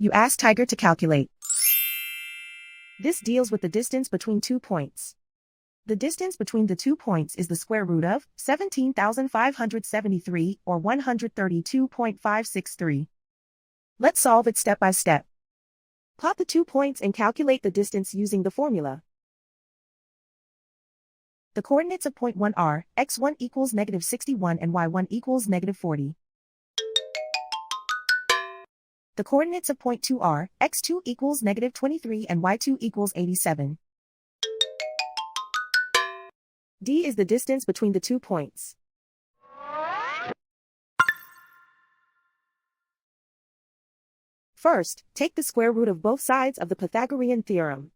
You ask Tiger to calculate. This deals with the distance between 2 points. The distance between the 2 points is the square root of 17,573 or 132.563. Let's solve it step by step. Plot the 2 points and calculate the distance using the formula. The coordinates of point 1 are x1 equals negative 61 and y1 equals negative 40. The coordinates of point 2 are x2 equals negative 23 and y2 equals 87. D is the distance between the 2 points. First, take the square root of both sides of the Pythagorean theorem.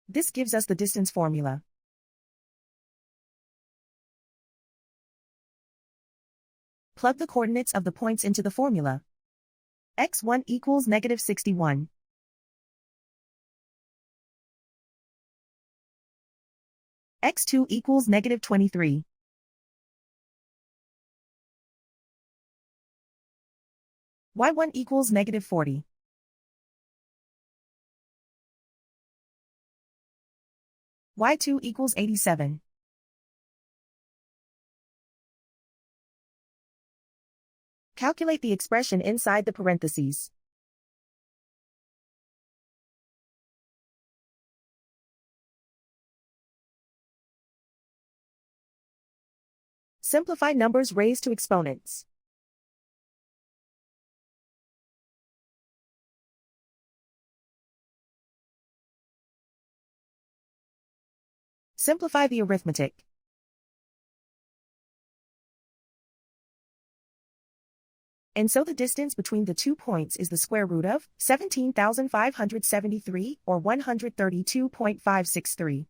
This gives us the distance formula. Plug the coordinates of the points into the formula. x1 equals negative 61. x2 equals negative 23. y1 equals negative 40. y2 equals 87. Calculate the expression inside the parentheses. Simplify numbers raised to exponents. Simplify the arithmetic. And so the distance between the 2 points is the square root of 17,573 or 132.563.